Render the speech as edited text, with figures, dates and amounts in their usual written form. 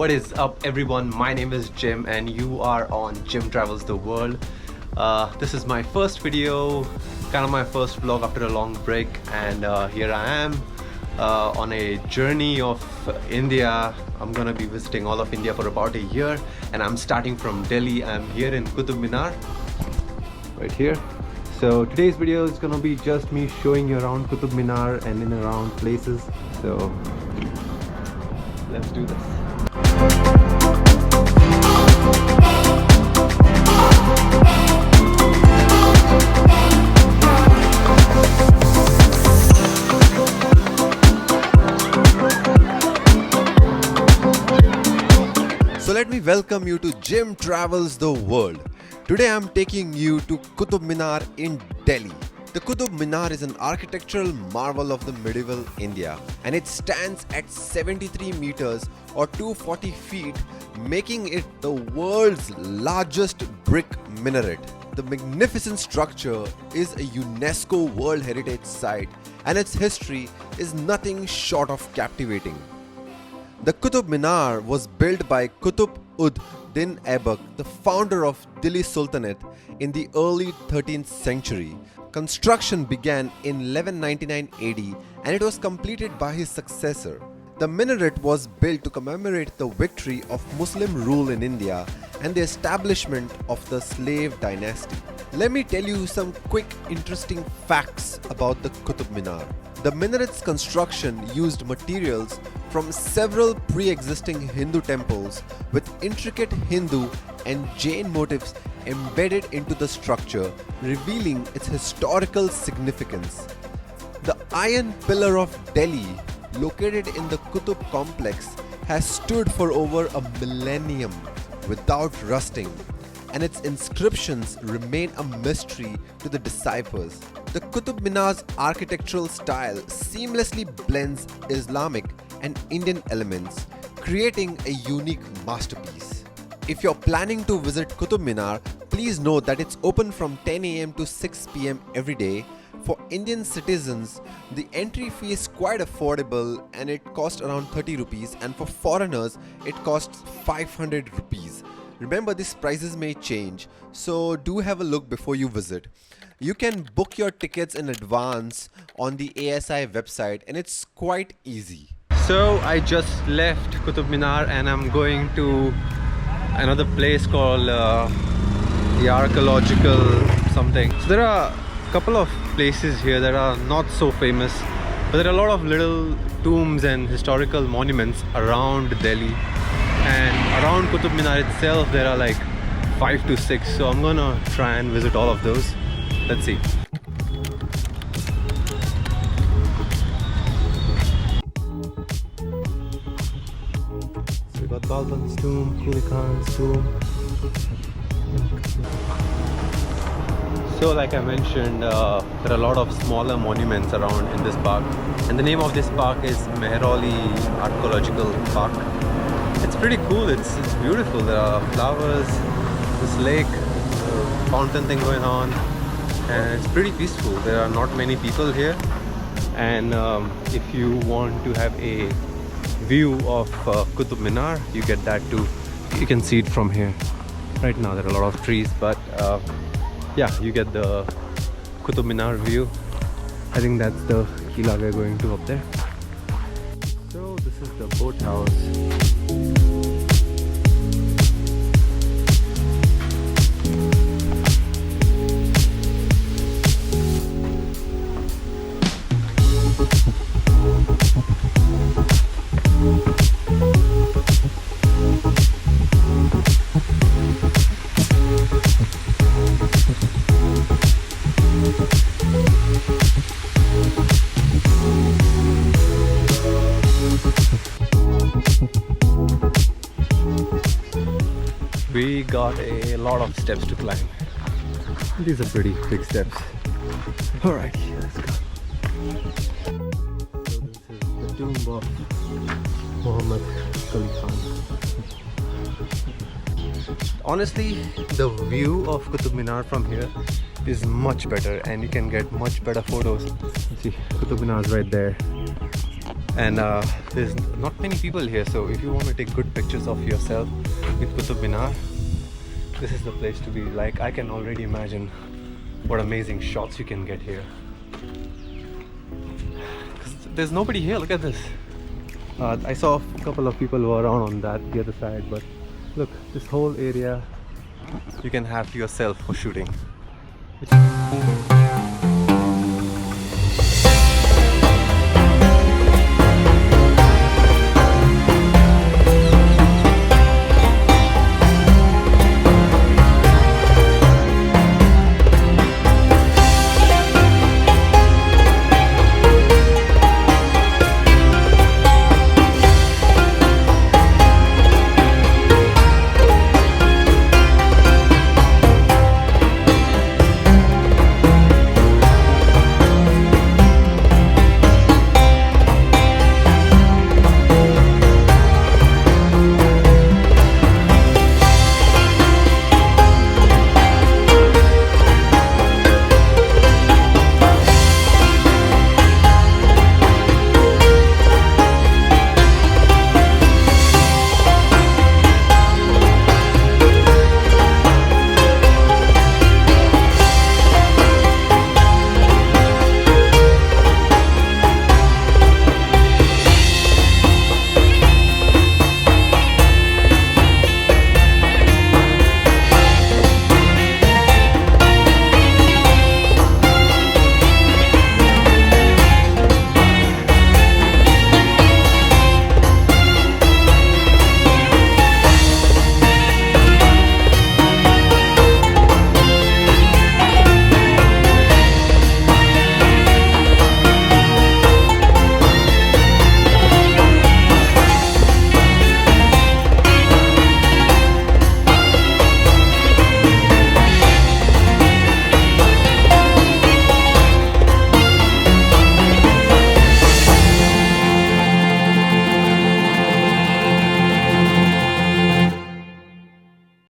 What is up everyone, my name is Jim and you are on Jim Travels the World. This is my first video, kind of my first vlog after a long break, and here I am on a journey of India. I'm gonna be visiting all of India for about a year, and I'm starting from Delhi. I'm here in Qutub Minar, right here. So today's video is gonna be just me showing you around Qutub Minar and in around places. So let's do this. So let me welcome you to Jim Travels the World. Today I'm taking you to Qutub Minar in Delhi. The Qutub Minar is an architectural marvel of the medieval India, and it stands at 73 meters or 240 feet, making it the world's largest brick minaret. The magnificent structure is a UNESCO World Heritage Site, and its history is nothing short of captivating. The Qutub Minar was built by Qutub ud Din Aibak, the founder of Delhi Sultanate, in the early 13th century. Construction began in 1199 AD and it was completed by his successor. The minaret was built to commemorate the victory of Muslim rule in India and the establishment of the slave dynasty. Let me tell you some quick interesting facts about the Qutub Minar. The minaret's construction used materials from several pre-existing Hindu temples with intricate Hindu and Jain motifs embedded into the structure, revealing its historical significance. The Iron Pillar of Delhi, located in the Qutub complex, has stood for over a millennium without rusting, and its inscriptions remain a mystery to the deciphers. The Qutub Minar's architectural style seamlessly blends Islamic and Indian elements, creating a unique masterpiece. If you're planning to visit Qutub Minar, please know that it's open from 10 AM to 6 PM every day. For Indian citizens, the entry fee is quite affordable and it costs around 30 rupees, and for foreigners, it costs 500 rupees. Remember, these prices may change, so do have a look before you visit. You can book your tickets in advance on the ASI website, and it's quite easy. So I just left Qutub Minar and I'm going to another place called the Archaeological something. So there are a couple of places here that are not so famous, but there are a lot of little tombs and historical monuments around Delhi, and around Qutub Minar itself there are like 5 to 6, so I'm gonna try and visit all of those. Let's see. So we got Balban's tomb, Quli Khan's tomb. So like I mentioned, there are a lot of smaller monuments around in this park, and the name of this park is Mehrauli Archaeological Park. It's pretty cool, it's beautiful. There are flowers, this lake, fountain thing going on, and it's pretty peaceful. There are not many people here, and if you want to have a view of Qutub Minar, you get that too. You can see it from here. Right now there are a lot of trees, but yeah, you get the Qutub Minar view. I think that's the Qila we're going to up there. So this is the boat house. We got a lot of steps to climb. These are pretty big steps. Alright, let's go. So this is the tomb of Muhammad Ali Khan. Honestly, the view of Qutub Minar from here is much better, and you can get much better photos. See, Qutub Minar is right there. and there's not many people here, so if you want to take good pictures of yourself with Qutub Minar, this is the place to be. Like, I can already imagine what amazing shots you can get here. 'Cause there's nobody here. Look at this. I saw a couple of people who are around on the other side, but look, this whole area you can have to yourself for shooting.